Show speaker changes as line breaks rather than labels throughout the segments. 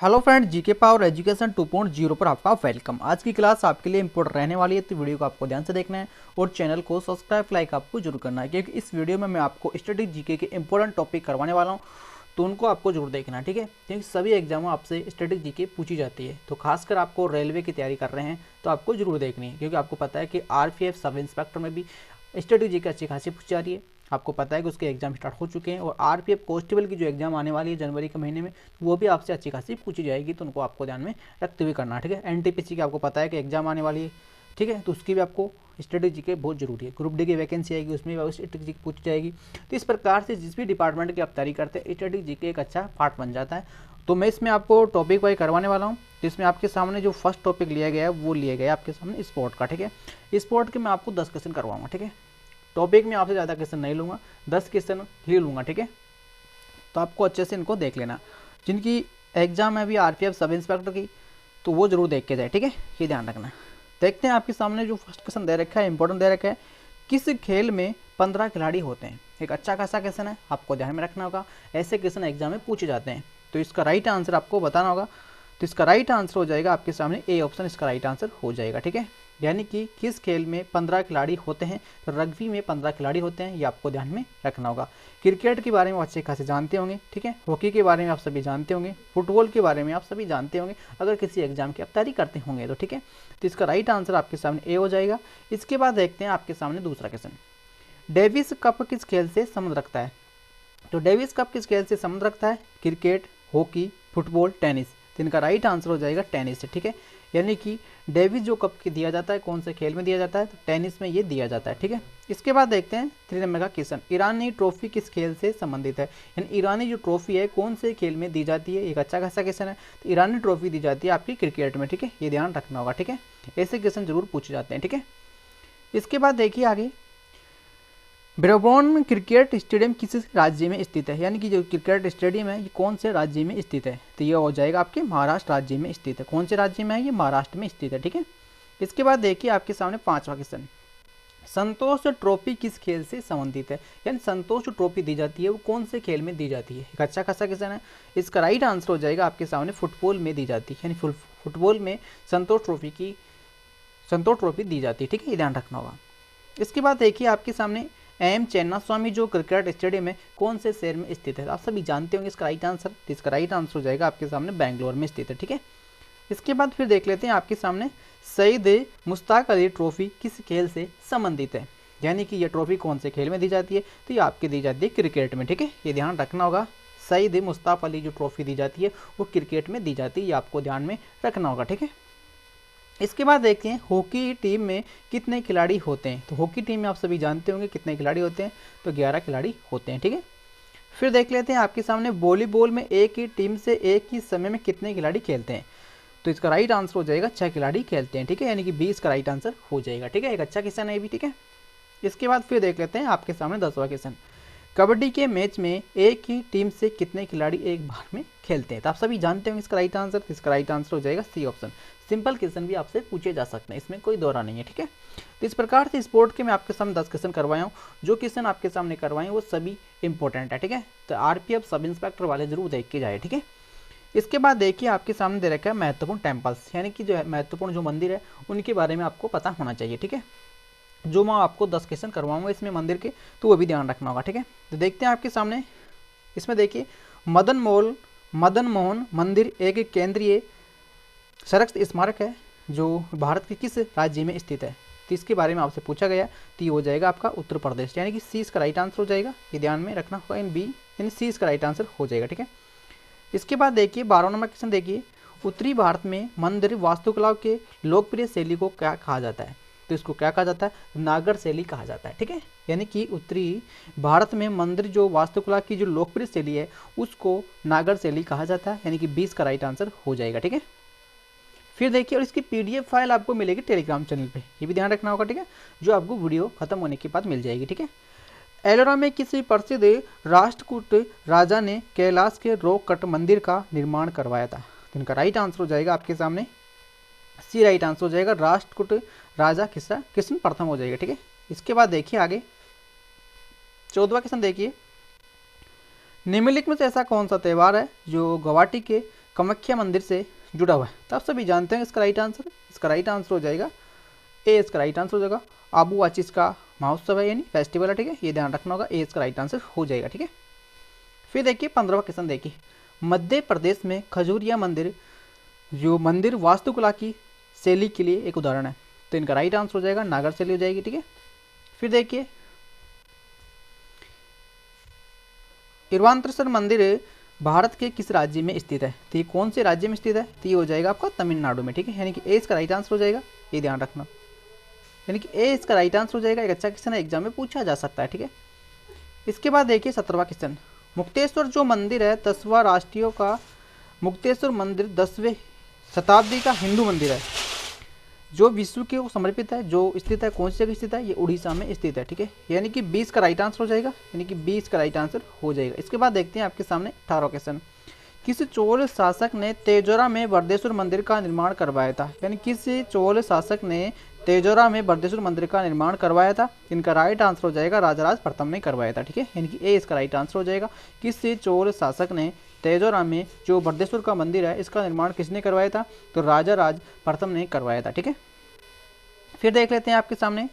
Hello friend, GK power education 2.0 पर आपका welcome. आज की क्लास आपके लिए इंपॉर्टेंट रहने वाली है, तो वीडियो को आपको ध्यान से देखना है और चैनल को सब्सक्राइब लाइक आपको जरूर करना है, क्योंकि इस वीडियो में मैं आपको स्टैटिक जीके के इंपॉर्टेंट टॉपिक करवाने वाला हूं, तो उनको आपको जरूर देखना है, ठीक है। क्योंकि सभी एग्जामों आपसे स्टैटिक जीके पूछी जाती है, तो खासकर आपको रेलवे की तैयारी कर रहे हैं तो आपको जरूर देखनी है, क्योंकि आपको पता है कि आरपीएफ सब इंस्पेक्टर में भी स्टैटिक जीके अच्छी खासी पूछी जा रही है। आपको पता है कि उसके एग्जाम स्टार्ट हो चुके हैं और आरपीएफ कांस्टेबल की जो एग्जाम आने वाली है जनवरी के महीने में, वो भी आपसे अच्छी खासी पूछी जाएगी, तो उनको आपको ध्यान में रखते हुए करना है, ठीक है। एनटीपीसी की आपको पता है कि एग्जाम आने वाली है, ठीक है, तो उसकी भी आपको स्ट्रेटेजी के बहुत जरूरी है। ग्रुप डी की वैकेंसी आएगी, उसमें भी स्ट्रेटेजी पूछी जाएगी। तो इस प्रकार से जिस भी डिपार्टमेंट की आप तैयारी करते हैं, स्ट्रेटेजी के एक अच्छा पार्ट बन जाता है। तो मैं इसमें आपको टॉपिक वाइज करवाने वाला हूँ, जिसमें आपके सामने जो फर्स्ट टॉपिक लिया गया है वो लिया गया है आपके सामने स्पोर्ट का, ठीक है। स्पोर्ट के मैं आपको 10 क्वेश्चन करवाऊंगा, ठीक है। टॉपिक में आपसे ज़्यादा क्वेश्चन नहीं लूँगा, 10 क्वेश्चन ही लूँगा, ठीक है। तो आपको अच्छे से इनको देख लेना। जिनकी एग्जाम है अभी आरपीएफ सब इंस्पेक्टर की, तो वो जरूर देख के जाए, ठीक है, ये ध्यान रखना। देखते हैं आपके सामने जो फर्स्ट क्वेश्चन दे रखा है, इंपॉर्टेंट दे रखा है, किस खेल में 15 खिलाड़ी होते हैं। एक अच्छा खासा क्वेश्चन है, आपको ध्यान में रखना होगा, ऐसे क्वेश्चन एग्जाम में पूछे जाते हैं। तो इसका राइट आंसर आपको बताना होगा। तो इसका राइट आंसर हो जाएगा आपके सामने ए ऑप्शन, इसका राइट आंसर हो जाएगा, ठीक है। यानी कि किस खेल में 15 खिलाड़ी होते हैं, तो रग्बी में 15 खिलाड़ी होते हैं, ये आपको ध्यान में रखना होगा। क्रिकेट के बारे में अच्छे खासे जानते होंगे, ठीक है। हॉकी के बारे में आप सभी जानते होंगे, फुटबॉल के बारे में आप सभी जानते होंगे, अगर किसी एग्जाम की आप तैयारी करते होंगे तो, ठीक है। तो इसका राइट आंसर आपके सामने ए हो जाएगा। इसके बाद देखते हैं आपके सामने दूसरा क्वेश्चन, डेविस कप किस खेल से संबंध रखता है। तो डेविस कप किस खेल से संबंध रखता है, क्रिकेट, हॉकी, फुटबॉल, टेनिस। तो इनका राइट आंसर हो जाएगा टेनिस से, ठीक है। यानी कि डेविस जो कप दिया जाता है कौन से खेल में दिया जाता है, तो टेनिस में ये दिया जाता है, ठीक है। इसके बाद देखते हैं 3 नंबर का क्वेश्चन, ईरानी ट्रॉफी किस खेल से संबंधित है। यानी ईरानी जो ट्रॉफी है कौन से खेल में दी जाती है, एक अच्छा खासा क्वेश्चन है। तो ईरानी ट्रॉफी दी जाती है आपकी क्रिकेट में, ठीक है, ये ध्यान रखना होगा, ठीक है। ऐसे क्वेश्चन जरूर पूछे जाते हैं, ठीक है। इसके बाद देखिए आगे, ब्रेबॉर्न क्रिकेट स्टेडियम किस राज्य में स्थित है। यानी कि जो क्रिकेट स्टेडियम है ये कौन से राज्य में स्थित है, तो ये हो जाएगा आपके महाराष्ट्र राज्य में स्थित है। कौन से राज्य में है, ये महाराष्ट्र में स्थित है, ठीक है। इसके बाद देखिए आपके सामने 5वां क्वेश्चन, संतोष ट्रॉफी किस खेल से संबंधित है। यानी संतोष ट्रॉफी दी जाती है वो कौन से खेल में दी जाती है, एक अच्छा खासा क्वेश्चन है। इसका राइट आंसर हो जाएगा आपके सामने फुटबॉल में दी जाती है, यानी फुटबॉल में संतोष ट्रॉफी दी जाती है, ठीक है, ये ध्यान रखना होगा। इसके बाद देखिए आपके सामने एम चेन्नास्वामी जो क्रिकेट स्टेडियम है कौन से शहर में स्थित है, आप सभी जानते होंगे इसका राइट आंसर। तो इसका राइट आंसर हो जाएगा आपके सामने बेंगलोर में स्थित है, ठीक है। इसके बाद फिर देख लेते हैं आपके सामने सईद मुश्ताक अली ट्रॉफी किस खेल से संबंधित है। यानी कि यह ट्रॉफी कौन से खेल में दी जाती है, तो ये आपकी दी जाती है क्रिकेट में, ठीक है, ये ध्यान रखना होगा। सईद मुश्ताक अली जो ट्रॉफी दी जाती है वो क्रिकेट में दी जाती है, ये आपको ध्यान में रखना होगा, ठीक है। इसके बाद देखते हैं हॉकी टीम में कितने खिलाड़ी होते हैं। तो हॉकी टीम में आप सभी जानते होंगे कितने खिलाड़ी होते हैं, तो 11 खिलाड़ी होते हैं, ठीक है। फिर देख लेते हैं आपके सामने वॉलीबॉल में एक ही टीम से एक ही समय में कितने खिलाड़ी खेलते हैं। तो इसका राइट आंसर हो जाएगा 6 खिलाड़ी खेलते हैं, ठीक है, यानी कि 20 का राइट आंसर हो जाएगा, ठीक है। एक अच्छा क्वेश्चन है भी, ठीक है। इसके बाद फिर देख लेते हैं आपके सामने 10वां क्वेश्चन, कबड्डी के मैच में एक ही टीम से कितने खिलाड़ी एक बार में खेलते हैं। तो आप सभी जानते होंगे इसका राइट आंसर। इसका राइट आंसर हो जाएगा सी ऑप्शन। सिंपल क्वेश्चन भी आपसे पूछे जा सकते हैं, इसमें कोई दौरा नहीं है, ठीक है। तो इस प्रकार से स्पोर्ट के मैं आपके सामने 10 क्वेश्चन करवाया हूँ। जो क्वेश्चन आपके सामने करवाए वो सभी इंपॉर्टेंट है, ठीक है। तो आरपीएफ सब इंस्पेक्टर वाले जरूर देख के जाए, ठीक है। इसके बाद देखिए आपके सामने दे रखा है महत्वपूर्ण टेम्पल्स, यानी कि जो है महत्वपूर्ण जो मंदिर है उनके बारे में आपको पता होना चाहिए, ठीक है। जो मैं आपको 10 क्वेश्चन करवाऊंगा इसमें मंदिर के, तो वो भी ध्यान रखना होगा, ठीक है। तो देखते हैं आपके सामने, इसमें देखिए मदन मोहन मंदिर एक केंद्रीय संरक्षित स्मारक है जो भारत के किस राज्य में स्थित है। तो इसके बारे में आपसे पूछा गया, तो ये हो जाएगा आपका उत्तर प्रदेश, यानी कि सी इसका राइट आंसर हो जाएगा, ये ध्यान में रखना होगा। इन बी यानी सी इसका राइट आंसर हो जाएगा, ठीक है। इसके बाद देखिए 12वां नंबर क्वेश्चन देखिए, उत्तरी भारत में मंदिर वास्तुकला के लोकप्रिय शैली को क्या कहा जाता है। तो इसको क्या कहा जाता है, नागर शैली कहा जाता है, ठीक है। यानी कि उत्तरी भारत में मंदिर जो वास्तुकला की जो लोकप्रिय शैली है उसको नागर शैली कहा जाता है, यानी कि 20 का राइट आंसर हो जाएगा, ठीक है। फिर देखिए और इसकी पीडीएफ फाइल आपको मिलेगी टेलीग्राम चैनल पे, ये भी ध्यान रखना होगा, ठीक है, जो आपको वीडियो खत्म होने के बाद मिल जाएगी, ठीक है। एलोरा में किसी प्रसिद्ध राष्ट्रकूट राजा ने कैलाश के रॉक कट मंदिर का निर्माण करवाया था। तो इनका राइट आंसर हो जाएगा आपके सामने सी राइट आंसर हो जाएगा, राष्ट्रकूट राजा कृष्ण प्रथम हो जाएगा, ठीक है। इसके बाद देखिए आगे 14वां क्वेश्चन देखिए, निम्नलिखित में से ऐसा कौन सा त्यौहार है जो गुवाहाटी के कामाख्या मंदिर से जुड़ा हुआ है। तो आप सभी जानते हैं इसका राइट आंसर, इसका राइट आंसर हो जाएगा ए, इसका राइट आंसर हो जाएगा आबू-वाचिस का महोत्सव है यानी फेस्टिवल है, ठीक है, ये ध्यान रखना होगा, ए इसका राइट आंसर हो जाएगा, ठीक है। फिर देखिए 15वां क्वेश्चन देखिए, मध्य प्रदेश में खजूरिया मंदिर जो मंदिर वास्तुकला की शैली के लिए एक उदाहरण है, तो इनका राइट आंसर हो जाएगा नागर शैली हो जाएगी, ठीक है। फिर देखिए इरवांतरेश्वर मंदिर भारत के किस राज्य में स्थित है, तो ये कौन से राज्य में स्थित है, तो ये हो जाएगा आपका तमिलनाडु में, ठीक है, यानी कि ए इसका राइट आंसर हो जाएगा, ये ध्यान रखना, यानी कि ए इसका राइट आंसर हो जाएगा। एक अच्छा क्वेश्चन है, एग्जाम में पूछा जा सकता है, ठीक है। इसके बाद देखिए 17वां क्वेश्चन, मुक्तेश्वर जो मंदिर है 10वां राष्ट्रीय का मुक्तेश्वर मंदिर 10वीं शताब्दी का हिंदू मंदिर है जो विश्व के समर्पित है, जो स्थित है कौन सी जगह स्थित है, ये उड़ीसा में स्थित है, ठीक है, यानी कि 20 का राइट आंसर हो जाएगा, यानी कि 20 का राइट आंसर हो जाएगा। इसके बाद देखते हैं आपके सामने 18वां क्वेश्चन, किस चोल शासक ने तेजोरा में बरदेश्वर मंदिर का निर्माण करवाया था, यानी किस चोल शासक ने तेजोरा में बरदेश्वर मंदिर का निर्माण करवाया था, इनका राइट आंसर हो जाएगा राजराज प्रथम ने करवाया था, ठीक है, यानी कि ए इसका राइट आंसर हो जाएगा। किस चोल शासक ने तेजोरा में जो बरदेश्वर का मंदिर है इसका निर्माण किसने करवाया था, तो राजा राज प्रथम ने करवाया था, ठीक है। फिर देख लेते हैं आपके सामने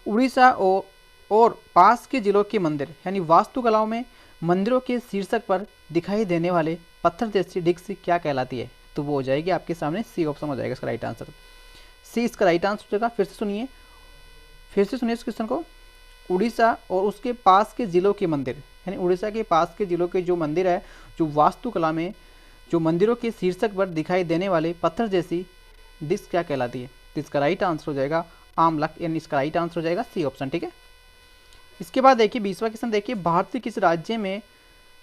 उड़ीसा और पास के जिलों के मंदिर यानी वास्तुकलाओं में मंदिरों के शीर्षक पर दिखाई देने वाले पत्थर जैसी डिस्क क्या कहलाती है, तो वो हो जाएगी आपके सामने सी ऑप्शन हो जाएगा इसका राइट आंसर, सी इसका राइट आंसर हो जाएगा। फिर से सुनिए इस क्वेश्चन को, उड़ीसा और उसके पास के जिलों के मंदिर यानी उड़ीसा के पास के जिलों के जो मंदिर है जो वास्तुकला में जो मंदिरों के शीर्षक पर दिखाई देने वाले पत्थर जैसी डिस्क क्या कहलाती है, तो इसका राइट आंसर हो जाएगा आमलक, यानी इसका राइट आंसर हो जाएगा सी ऑप्शन, ठीक है। इसके बाद देखिए 20वां क्वेश्चन देखिए, भारत के किस राज्य में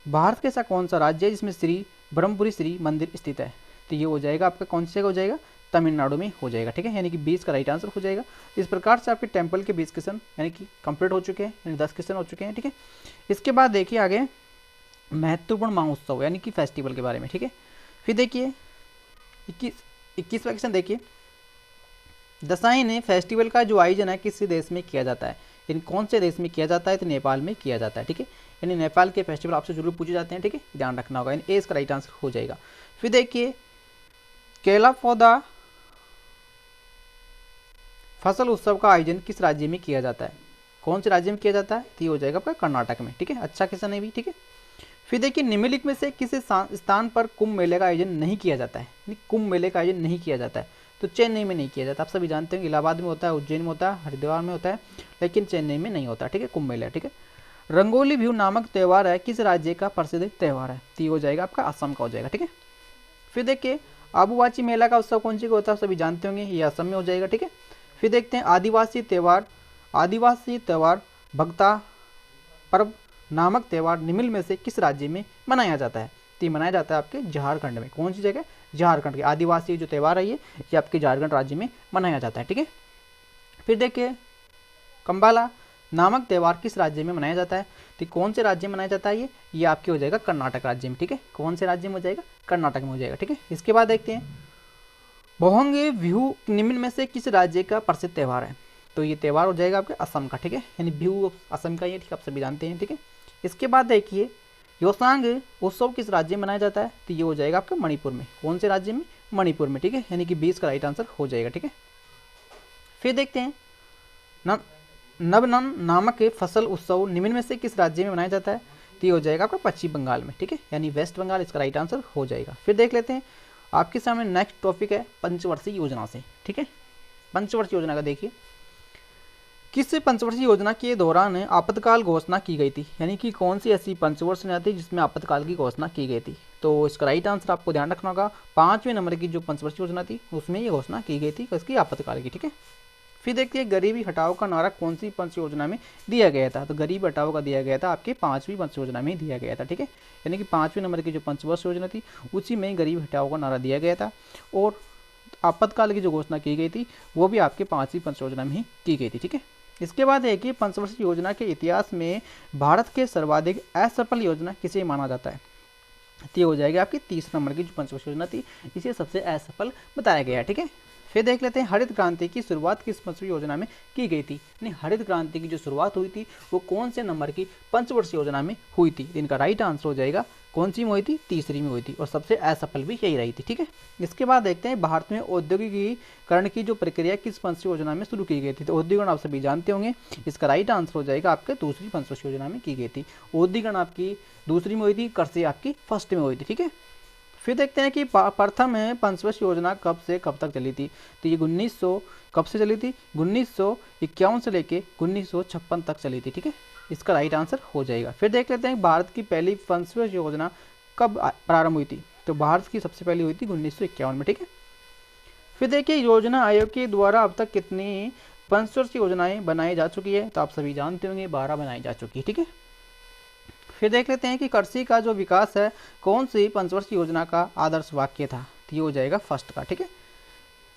भारत के ऐसा कौन सा राज्य है जिसमें श्री ब्रह्मपुरी श्री मंदिर स्थित है, तो ये हो जाएगा आपका कौन सी जगह हो जाएगा, तमिलनाडु में हो जाएगा, ठीक है, यानी कि 20 का राइट आंसर हो जाएगा। इस प्रकार से आपके टेम्पल के 20 क्वेश्चन यानी कि कंप्लीट हो चुके हैं, यानी 10 क्वेश्चन हो चुके हैं, ठीक है। इसके बाद देखिए आगे महत्वपूर्ण महोत्सव यानी कि फेस्टिवल के बारे में, ठीक है। फिर देखिए 21वां क्वेश्चन देखिए, दशाईन फेस्टिवल का जो आयोजन है किस देश में किया जाता है, इन कौन से देश में किया जाता है, तो नेपाल में किया जाता है, ठीक है, यानी नेपाल के फेस्टिवल आपसे जरूर पूछे जाते हैं, ठीक है, ध्यान रखना होगा, यानी ए इसका राइट आंसर हो जाएगा। फिर देखिए केला पौधा फसल उत्सव का आयोजन किस राज्य में किया जाता है, कौन से राज्य में किया जाता है, तो ये हो जाएगा आपका कर्नाटक में, ठीक है, अच्छा क्वेश्चन है भी, ठीक है। फिर देखिए निम्नलिखित में से किस स्थान पर कुंभ मेले का आयोजन नहीं किया जाता है, कुंभ मेले का आयोजन नहीं किया जाता है, तो चेन्नई में नहीं किया जाता, आप सभी जानते हैं इलाहाबाद में होता है, उज्जैन में होता है, हरिद्वार में होता है, लेकिन चेन्नई में नहीं होता, ठीक है, कुंभ मेला, ठीक है। रंगोली बिहू नामक त्यौहार है किस राज्य का प्रसिद्ध त्यौहार है, तो ये हो जाएगा आपका असम का हो जाएगा, ठीक है। फिर देखिए आबूवाची मेला का उत्सव कौन सी का होता है, सभी जानते होंगे, ये असम में हो जाएगा, ठीक है। फिर देखते हैं आदिवासी त्यौहार भक्ता पर्व नामक त्यौहार निम्न में से किस राज्य में मनाया जाता है, तो ये मनाया जाता है आपके झारखंड में, कौन सी जगह, झारखंड के आदिवासी जो त्यौहार है ये आपके झारखंड राज्य में मनाया जाता है, ठीक है। फिर देखिए कंबाला नामक त्यौहार किस राज्य में मनाया जाता है, तो कौन से राज्य में मनाया जाता है, ये आपके हो जाएगा कर्नाटक राज्य में, ठीक है, कौन से राज्य में हो जाएगा, कर्नाटक में हो जाएगा, ठीक है। इसके बाद देखते हैं भोंगे बिहू निम्न में से किस राज्य का प्रसिद्ध त्यौहार है, तो ये त्यौहार हो जाएगा आपके असम का, ठीक है, यानी बिहू असम का ये, ठीक, आप सभी जानते हैं, ठीक है। इसके बाद देखिए योसांग उत्सव किस राज्य में मनाया जाता है, तो ये हो जाएगा आपका मणिपुर में, कौन से राज्य में, मणिपुर में, ठीक है, यानी कि 20 का राइट आंसर हो जाएगा, ठीक है। फिर देखते हैं नवनन नामक फसल उत्सव निम्न में से किस राज्य में मनाया जाता है, तो ये हो जाएगा आपका पश्चिम बंगाल में, ठीक है, यानी वेस्ट बंगाल इसका राइट आंसर हो जाएगा। फिर देख लेते हैं आपके सामने नेक्स्ट टॉपिक है पंचवर्षीय योजना से, ठीक है। पंचवर्षीय योजना का देखिए, किस पंचवर्षीय योजना के दौरान आपातकाल घोषणा की गई थी, यानी कि कौन सी ऐसी पंचवर्षीय योजना थी जिसमें आपातकाल की घोषणा की गई थी, तो इसका राइट आंसर आपको ध्यान रखना होगा 5वें नंबर की जो पंचवर्षीय योजना थी उसमें ये घोषणा की गई थी इसकी आपातकाल की, ठीक है। फिर देखिए गरीबी हटाओ का नारा कौन सी पंच योजना में दिया गया था, तो गरीब हटाओ का दिया गया था आपके 5वीं पंच योजना में दिया गया था, ठीक है, यानी कि 5वें नंबर की जो पंचवर्ष योजना थी उसी में गरीब हटाओ का नारा दिया गया था, और आपातकाल की जो घोषणा की गई थी वो भी आपके 5वीं पंच योजना में ही की गई थी, ठीक है। इसके बाद है कि पंचवर्षीय योजना के इतिहास में भारत के सर्वाधिक असफल योजना किसे माना जाता है, तो ये हो जाएगी आपकी 30 नंबर की जो पंचवर्षीय योजना थी इसे सबसे असफल बताया गया है, ठीक है। फिर देख लेते हैं हरित क्रांति की शुरुआत किस पंचवर्षीय योजना में की गई थी, यानी हरित क्रांति की जो शुरुआत हुई थी वो कौन से नंबर की पंचवर्षीय योजना में हुई थी, इनका राइट आंसर हो जाएगा कौन सी में हुई थी? तीसरी में हुई थी, और सबसे असफल भी यही रही थी। ठीक है, इसके बाद देखते हैं भारत में औद्योगिकीकरण की जो प्रक्रिया किस पंचवर्षीय योजना में शुरू की गई थी। तो औद्योगिकरण आप सभी जानते होंगे, इसका राइट आंसर हो जाएगा आपके दूसरी पंचवर्षीय योजना में की गई थी। औद्योगिकरण आपकी दूसरी में हुई थी, कृषि आपकी फर्स्ट में हुई थी। ठीक है, फिर देखते हैं कि प्रथम पंचवर्षीय योजना कब से कब तक चली थी। तो ये 1900 कब से चली थी? 1951 से लेके 1956 तक चली थी। ठीक है, इसका राइट आंसर हो जाएगा। फिर देख लेते हैं भारत की पहली पंचवर्षीय योजना कब प्रारंभ हुई थी। तो भारत की सबसे पहली हुई थी 1951 में। ठीक है, फिर देखिए योजना आयोग के द्वारा अब तक कितनी पंचवर्षीय योजनाएं बनाई जा चुकी है। तो आप सभी जानते होंगे 12 बनाई जा चुकी है। ठीक है, फिर देख लेते हैं कि कृषि का जो विकास है कौन सी पंचवर्षीय योजना का आदर्श वाक्य था। तो ये हो जाएगा फर्स्ट का। ठीक है,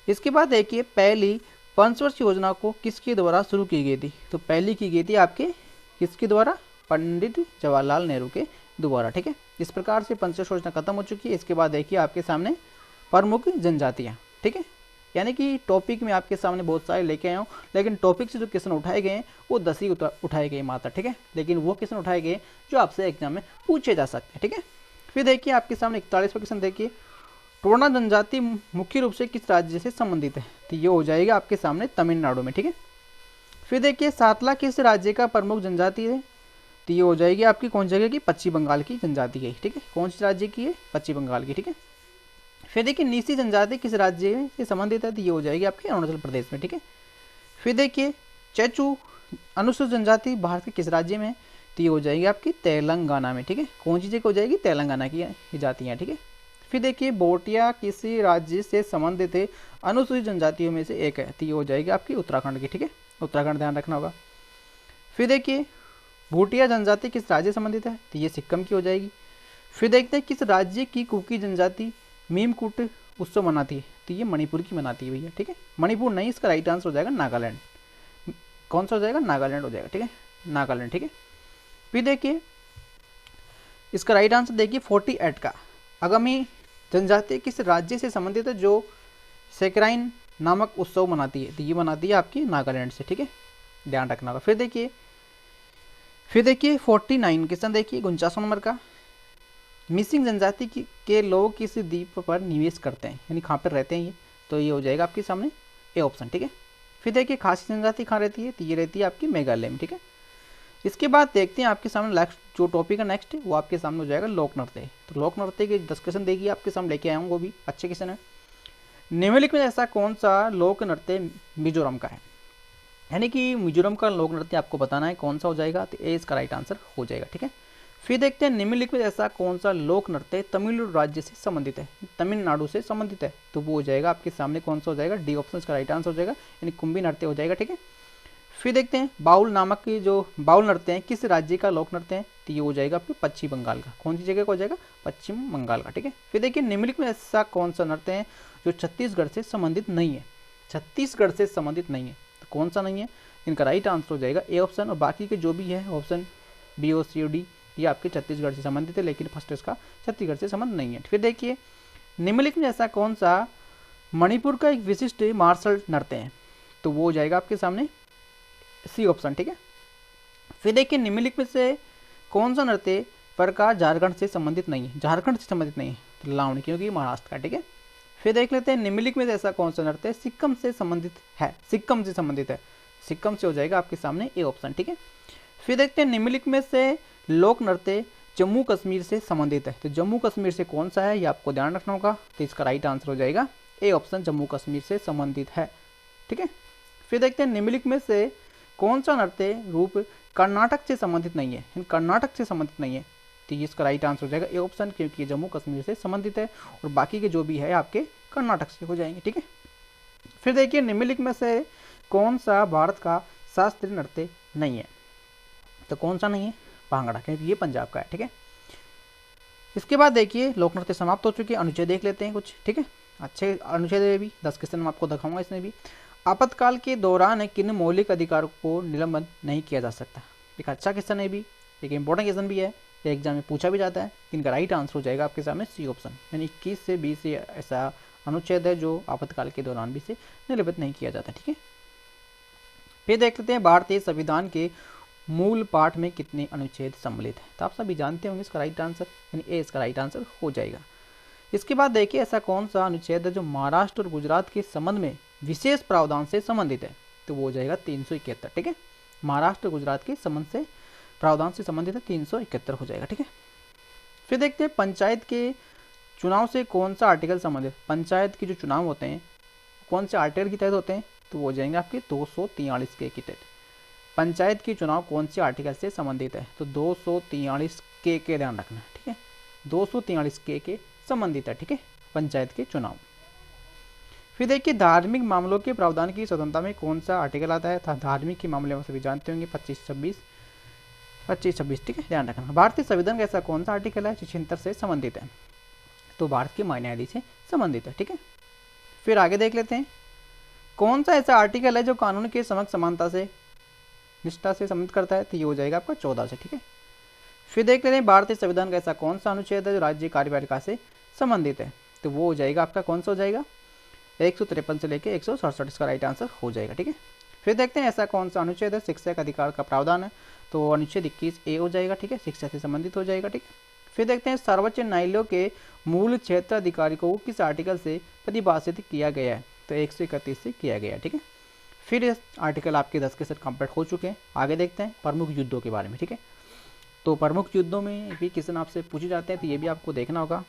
इसके बाद देखिए पहली पंचवर्षीय योजना को किसके द्वारा शुरू की गई थी। तो पहली की गई थी आपके किसके द्वारा? पंडित जवाहरलाल नेहरू के द्वारा। ठीक है, इस प्रकार से पंचवर्षीय योजना खत्म हो चुकी है। इसके बाद देखिए आपके सामने प्रमुख जनजातियाँ। ठीक है, यानी कि टॉपिक में आपके सामने बहुत सारे लेके आया हूँ, लेकिन टॉपिक से जो क्वेश्चन उठाए गए हैं वो 10 ही उठाए गए मात्र। ठीक है, लेकिन वो क्वेश्चन उठाए गए जो आपसे एग्जाम में पूछे जा सकते हैं। ठीक है, फिर देखिए आपके सामने 41वां क्वेश्चन देखिए, टोडा जनजाति मुख्य रूप से किस राज्य से संबंधित है। तो ये हो जाएगा आपके सामने तमिलनाडु में। ठीक है, फिर देखिए सातला किस राज्य का प्रमुख जनजाति है। तो ये हो जाएगी आपकी कौन सी जगह की? पश्चिम बंगाल की जनजाति है। ठीक है, कौन सी राज्य की है? पश्चिम बंगाल की। ठीक है, फिर देखिए नीसी जनजाति किस राज्य से संबंधित है। तो ये हो जाएगी आपके अरुणाचल प्रदेश में। ठीक है, फिर देखिए चेचू अनुसूचित जनजाति भारत के किस राज्य में है। तो ये हो जाएगी आपकी तेलंगाना में। ठीक है, कौन सी जगह हो जाएगी? तेलंगाना की जातियाँ। ठीक है, फिर देखिए बोटिया किसी राज्य से संबंधित है अनुसूचित जनजातियों में से एक है। तो ये हो जाएगी आपकी उत्तराखंड की। ठीक है, उत्तराखंड ध्यान रखना होगा। फिर देखिए भूटिया जनजाति किस राज्य से संबंधित है। तो ये सिक्किम की हो जाएगी। फिर देखते हैं किस राज्य की कुकी जनजाति मीमकूट उत्सव मनाती है। तो ये मणिपुर की मनाती है भैया। ठीक है, मणिपुर नहीं, इसका राइट आंसर हो जाएगा नागालैंड। कौन सा हो जाएगा? नागालैंड हो जाएगा। ठीक है, नागालैंड। ठीक है, फिर देखिए इसका राइट आंसर देखिए 48 का आगामी जनजाति किस राज्य से संबंधित है जो सेक्राइन नामक उत्सव मनाती है। तो ये मनाती है आपकी नागालैंड से। ठीक है, ध्यान रखना होगा। फिर देखिए 49 क्वेश्चन देखिए 49 नंबर का, मिसिंग जनजाति के लोग किस द्वीप पर निवेश करते हैं, यानी कहाँ पर रहते हैं ये। तो ये हो जाएगा आपके सामने ए ऑप्शन। ठीक है, फिर देखिए खासी जनजाति कहाँ रहती है। तो ये रहती है आपकी मेघालय में। ठीक है, इसके बाद देखते हैं आपके सामने नेक्स्ट जो टॉपिक है नेक्स्ट वो आपके सामने हो जाएगा लोक नृत्य। तो लोक नृत्य के 10 क्वेश्चन देखिए आपके सामने लेके आया हूँ, वो भी अच्छे क्वेश्चन है। निम्नलिखित में ऐसा कौन सा लोक नृत्य मिजोरम का है, यानी कि मिजोरम का लोक नृत्य आपको बताना है कौन सा हो जाएगा। तो ए इसका राइट आंसर हो जाएगा। ठीक है, फिर देखते हैं निम्नलिखित में ऐसा कौन सा लोक नृत्य तमिलनाडु राज्य से संबंधित है, तमिलनाडु से संबंधित है। तो वो हो जाएगा आपके सामने कौन सा हो जाएगा? डी ऑप्शन इसका राइट आंसर हो जाएगा, यानी कुंभी नृत्य हो जाएगा। ठीक है, फिर देखते हैं बाउल नामक की जो बाउल नृत्य है किस राज्य का लोक नृत्य है। तो ये हो जाएगा आपके पश्चिम बंगाल का। कौन सी जगह का हो जाएगा? पश्चिम बंगाल का। ठीक है, फिर देखिए निम्नलिखित में ऐसा कौन सा नृत्य है जो छत्तीसगढ़ से संबंधित नहीं है। छत्तीसगढ़ से संबंधित नहीं है, तो कौन सा नहीं है? इनका राइट आंसर हो जाएगा ए ऑप्शन, और बाकी के जो भी है ऑप्शन बी और सी और डी ये आपके छत्तीसगढ़ से संबंधित है, लेकिन फर्स्ट इसका छत्तीसगढ़ से संबंध नहीं है। फिर देखिए निम्नलिखित में ऐसा कौन सा मणिपुर का एक विशिष्ट मार्शल नृत्य है। तो वो हो जाएगा आपके सामने सी ऑप्शन। ठीक है, फिर देखिए निम्नलिखित में से कौन सा नृत्य प्रकार झारखंड से संबंधित नहीं है। झारखंड से संबंधित नहीं है तो लावणी, क्योंकि महाराष्ट्र का। ठीक है, फिर देख लेते हैं निम्नलिखित में से ऐसा कौन सा नृत्य सिक्किम से संबंधित है। सिक्किम से संबंधित है, सिक्किम से हो जाएगा आपके सामने ए ऑप्शन। ठीक है, फिर देखते हैं निम्नलिखित में से लोक नृत्य जम्मू कश्मीर से संबंधित है। तो जम्मू कश्मीर से कौन सा है ये आपको ध्यान रखना होगा। तो इसका राइट आंसर हो जाएगा ए ऑप्शन, जम्मू कश्मीर से संबंधित है। ठीक है, फिर देखते हैं निम्नलिखित में से कौन सा नृत्य रूप कर्नाटक से संबंधित नहीं है, कर्नाटक से संबंधित नहीं है। तो इसका राइट आंसर हो जाएगा ए ऑप्शन, क्योंकि ये जम्मू कश्मीर से संबंधित है और बाकी के जो भी है आपके कर्नाटक से हो जाएंगे। ठीक है, फिर देखिए निम्नलिखित में से कौन सा भारत का शास्त्रीय नृत्य नहीं है। तो कौन सा नहीं है? भांगड़ा, क्योंकि ये पंजाब का है। ठीक है, इसके बाद देखिए लोक नृत्य समाप्त हो चुके हैं। अनुच्छेद देख लेते हैं कुछ। ठीक है, अच्छे अनुच्छेद है भी, 10 क्वेश्चन मैं आपको दिखाऊंगा इसमें भी। आपातकाल के दौरान किन मौलिक अधिकारों को निलंबन नहीं किया जा सकता। एक अच्छा क्वेश्चन है भी, एक इंपॉर्टेंट क्वेश्चन भी है, एग्जाम में पूछा भी जाता है। इनका राइट आंसर हो जाएगा आपके सामने सी ऑप्शन, यानी 21 से 20 ऐसा अनुच्छेद है जो आपातकाल के दौरान भी से निलंबित नहीं किया जाता। ठीक है, फिर देख लेते हैं भारतीय संविधान के मूल पाठ में कितने अनुच्छेद सम्मिलित हैं? तो आप सभी जानते होंगे इसका राइट आंसर, यानी ए इसका राइट आंसर हो जाएगा। इसके बाद देखिए ऐसा कौन सा अनुच्छेद है जो महाराष्ट्र और गुजरात के संबंध में विशेष प्रावधान से संबंधित है? तो वो हो जाएगा 371। ठीक है, महाराष्ट्र गुजरात के संबंध से प्रावधान से संबंधित है, 371 हो जाएगा। ठीक है, फिर देखते हैं पंचायत के चुनाव से कौन सा आर्टिकल संबंधित। पंचायत के जो चुनाव होते हैं कौन से आर्टिकल के तहत होते हैं? तो वो हो जाएंगे आपके 243 के तहत। पंचायत के चुनाव कौन से आर्टिकल से संबंधित है? तो 243 के ध्यान रखना है। ठीक है, 243 के संबंधित है। ठीक है, पंचायत के चुनाव। फिर देखिए धार्मिक मामलों के प्रावधान की स्वतंत्रता में कौन सा आर्टिकल आता है? धार्मिक के मामले में सभी जानते होंगे 25-26। ठीक है, ध्यान रखना। भारतीय संविधान का ऐसा कौन सा आर्टिकल है 76 से संबंधित है? तो भारत के न्यायाधीश से संबंधित है। ठीक है, फिर आगे देख लेते हैं कौन सा ऐसा आर्टिकल है जो कानून के समक्ष समानता से निष्ठा से संबंधित करता है? तो ये हो जाएगा आपका 14 से। ठीक है, फिर देख लेते हैं भारतीय संविधान का ऐसा कौन सा अनुच्छेद है जो राज्य कार्यपालिका से संबंधित है? तो वो हो जाएगा आपका कौन सा हो जाएगा 153 से लेकर 167, इसका राइट आंसर हो जाएगा। ठीक है, फिर देखते हैं ऐसा कौन सा अनुच्छेद है शिक्षा का अधिकार का प्रावधान है? तो अनुच्छेद 21A हो जाएगा। ठीक है, शिक्षा से संबंधित हो जाएगा। ठीक है, फिर देखते हैं सर्वोच्च न्यायालय के मूल क्षेत्राधिकारी को किस आर्टिकल से परिभाषित किया गया है? तो 131 से किया गया है। ठीक है, फिर इस आर्टिकल आपके 10 के सेट कंप्लीट हो चुके हैं। आगे देखते हैं प्रमुख युद्धों के बारे में। ठीक है, तो प्रमुख युद्धों में भी क्वेश्चन आपसे पूछे जाते हैं, तो ये भी आपको देखना होगा।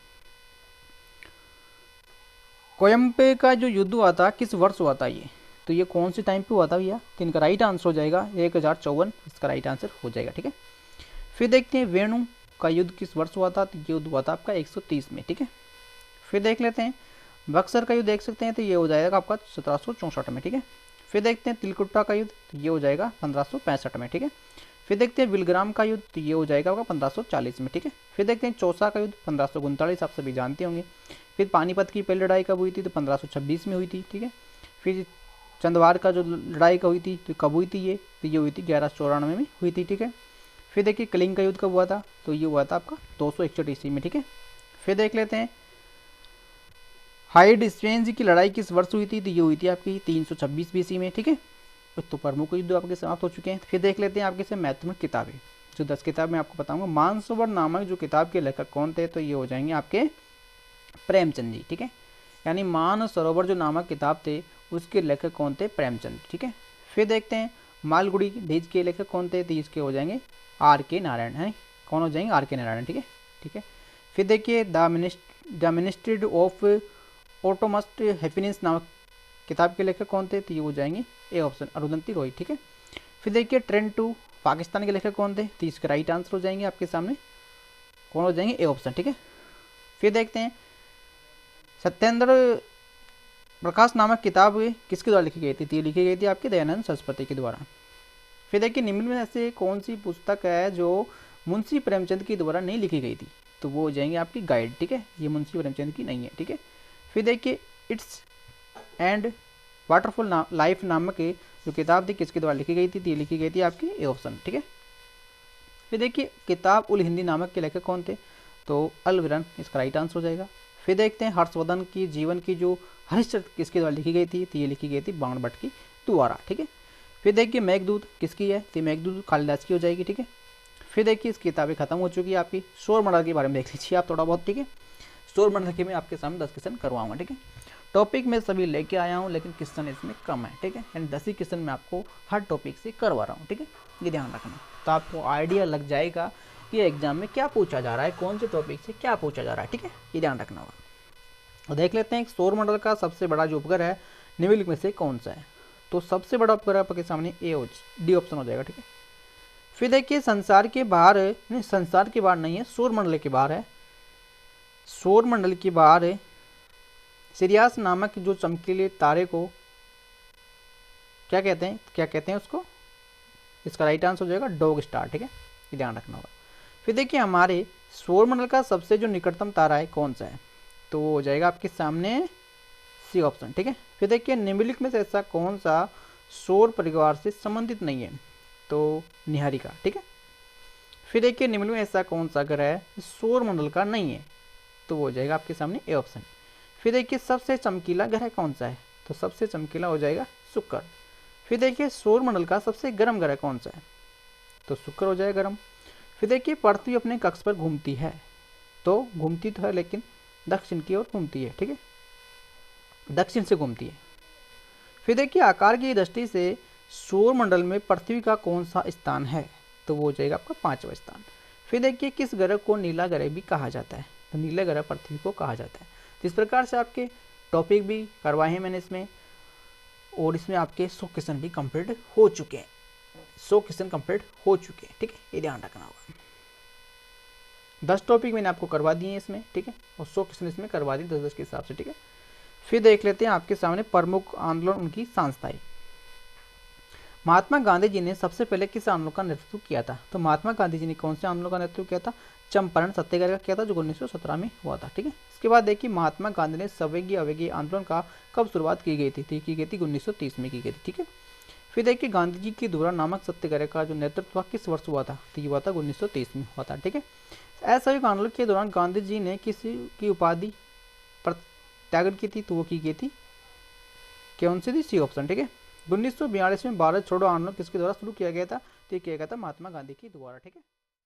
कोयम्बे का जो युद्ध हुआ था किस वर्ष हुआ था ये? तो ये कौन से टाइम पे हुआ था भैया? तो इनका राइट आंसर हो जाएगा 1054, इसका राइट आंसर हो जाएगा। ठीक है, फिर देखते हैं वेणु का युद्ध किस वर्ष हुआ था? तो ये युद्ध हुआ था आपका 130 में। ठीक है, फिर देख लेते हैं बक्सर का युद्ध देख सकते हैं, तो ये हो जाएगा आपका 1764 में। ठीक है, फिर देखते हैं तिलकुट्टा का युद्ध, तो ये हो जाएगा 1565 में। ठीक है, फिर देखते हैं विलग्राम का युद्ध, तो ये हो जाएगा आपका 1540 में। ठीक है, फिर देखते हैं चौसा का युद्ध 1539, आप सभी जानते होंगे। फिर पानीपत की पहली लड़ाई कब हुई थी? तो 1526 में हुई थी। ठीक है, फिर चंदवार का जो लड़ाई कब हुई थी तो कब हुई थी ये? तो ये हुई थी 1194 में हुई थी। ठीक है, फिर देखिए कलिंग का युद्ध कब हुआ था? तो ये हुआ था आपका 261 ईस्वी में। ठीक है, फिर देख लेते हैं हाइड स्ट्रेंज की लड़ाई किस वर्ष हुई थी? तो ये हुई थी आपकी 326 BC में। ठीक है, तो प्रमुख युद्ध आपके समाप्त हो चुके हैं। फिर देख लेते हैं आपके से महत्वपूर्ण किताबें, जो 10 किताब मैं आपको बताऊंगा। मानसरोवर नामक जो किताब के लेखक कौन थे? तो ये हो जाएंगे आपके प्रेमचंद जी। ठीक है, यानी मानसरोवर जो नामक किताब थे उसके लेखक कौन थे? प्रेमचंद। ठीक है, फिर देखते हैं मालगुड़ी डेज के लेखक कौन थे? तो इसके हो जाएंगे R.K. नारायण। है कौन हो जाएंगे? R.K. नारायण। ठीक है, ठीक है, फिर देखिए द मिनिस्ट्री ऑफ ऑटोमस्ट हैप्पीनेस नामक किताब के लेखक कौन थे? तो ये हो जाएंगे ए ऑप्शन अरुंधति रॉय। ठीक है, फिर देखिए ट्रेन टू पाकिस्तान के लेखक कौन थे? तो इसके राइट आंसर हो जाएंगे आपके सामने कौन हो जाएंगे? A option. ठीक है, फिर देखते हैं सत्येंद्र प्रकाश नामक किताब किसके द्वारा लिखी गई थी? तो ये लिखी गई थी आपके दयानंद सरस्वती के द्वारा। फिर देखिए निम्न में ऐसे कौन सी पुस्तक है जो मुंशी प्रेमचंद के द्वारा नहीं लिखी गई थी? तो वो हो जाएंगे आपकी गाइड। ठीक है, ये मुंशी प्रेमचंद की नहीं है। ठीक है, फिर देखिए इट्स एंड वाटरफुल लाइफ नामक जो किताब थी किसके द्वारा लिखी गई थी? तो ये लिखी गई थी आपकी ए ऑप्शन। ठीक है, फिर देखिए किताब उल हिंदी नामक के लेखक कौन थे? तो अलविरन, इसका राइट आंसर हो जाएगा। फिर देखते हैं हर्षवर्धन की जीवन की जो हरिश्चंद्र किसके द्वारा लिखी गई थी? तो ये लिखी गई थी बाणभट्ट की द्वारा। ठीक है, फिर देखिए मेघदूत किसकी है? तो मेघदूत कालिदास की हो जाएगी। ठीक है, फिर देखिए इस किताबें खत्म हो चुकी है आपकी। सौरमंडल के बारे में देख लीजिए आप थोड़ा बहुत। ठीक है, सौरमंडल के मैं आपके सामने 10 क्वेश्चन करवाऊंगा। ठीक है, टॉपिक में सभी लेके आया हूँ लेकिन क्वेश्चन इसमें कम है। ठीक है, यानी 10 ही क्वेश्चन मैं आपको हर टॉपिक से करवा रहा हूँ। ठीक है, ये ध्यान रखना, तो आपको आइडिया लग जाएगा कि एग्जाम में क्या पूछा जा रहा है, कौन से टॉपिक से क्या पूछा जा रहा है। ठीक है, ये ध्यान रखना होगा। और देख लेते हैं सौरमंडल का सबसे बड़ा जो उपग्रह है निम्नलिखित में से कौन सा है? तो सबसे बड़ा उपग्रह आपके सामने डी ऑप्शन हो जाएगा। ठीक है, फिर देखिए संसार के बाहर नहीं है, सौरमंडल के बाहर है। सौरमंडल के बाहर है सिरियास नामक जो चमकीले तारे को क्या कहते हैं उसको? इसका राइट आंसर हो जाएगा डॉग स्टार। ठीक है, ये ध्यान रखना होगा। फिर देखिए हमारे सौरमंडल का सबसे जो निकटतम तारा है कौन सा है? तो वो हो जाएगा आपके सामने सी ऑप्शन। ठीक है, फिर देखिए निम्नलिखित में से ऐसा कौन सा सौर परिवार से संबंधित नहीं है? तो निहारिका। ठीक है, फिर देखिए निम्नलिखित में ऐसा कौन सा ग्रह है सौरमंडल का नहीं है? तो वो हो जाएगा आपके सामने ए ऑप्शन। फिर देखिए सबसे चमकीला ग्रह कौन सा है? तो सबसे चमकीला हो जाएगा शुक्र। फिर देखिए सौरमंडल का सबसे गर्म ग्रह कौन सा है? तो शुक्र हो जाएगा गर्म। फिर देखिए पृथ्वी अपने कक्ष पर घूमती है, तो घूमती तो है लेकिन दक्षिण की ओर घूमती है, ठीक है, दक्षिण से घूमती है। फिर देखिए आकार की दृष्टि से सौरमंडल में पृथ्वी का कौन सा स्थान है, तो वो हो जाएगा आपका 5वां स्थान। फिर देखिए किस ग्रह को नीला ग्रह भी कहा जाता है, तो नीला ग्रह पृथ्वी को कहा जाता है। तो इस प्रकार से आपके टॉपिक भी करवाए हैं मैंने इसमें, और इसमें आपके 100 क्वेश्चन भी कंप्लीट हो चुके हैं, 100 क्वेश्चन कंप्लीट हो चुके हैं, ठीक है, ये ध्यान रखना होगा। 10 टॉपिक मैंने आपको करवा दिए हैं इसमें, ठीक है, और 100 क्वेश्चन इसमें करवा दिए 10-10 के हिसाब से, ठीक है। फिर देख लेते हैं आपके सामने प्रमुख आंदोलन, उनकी संस्थाएं। महात्मा गांधी जी ने सबसे पहले किस आंदोलन का नेतृत्व किया था, तो महात्मा गांधी जी ने कौन से आंदोलन का नेतृत्व किया था, चंपारण सत्याग्रह का किया था, जो 1917 में हुआ था, ठीक है। इसके बाद देखिए महात्मा गांधी ने सवेगी अवेगी आंदोलन का कब शुरुआत की गई थी, तो की गई थी 1930 में की गई थी, ठीक है। फिर देखिए गांधी जी की धुरा नामक सत्याग्रह का जो नेतृत्व किस वर्ष हुआ था, तो ये हुआ था 1930 में हुआ था, ठीक है। असहयोग आंदोलन के दौरान गांधी जी ने किसी की उपाधि त्यागन की थी, तो वो की गई थी कौन सी थी, सी ऑप्शन, ठीक है। 1942 में भारत छोड़ो आंदोलन किसके द्वारा शुरू किया गया था, तो ये किया गया था महात्मा गांधी के द्वारा, ठीक है।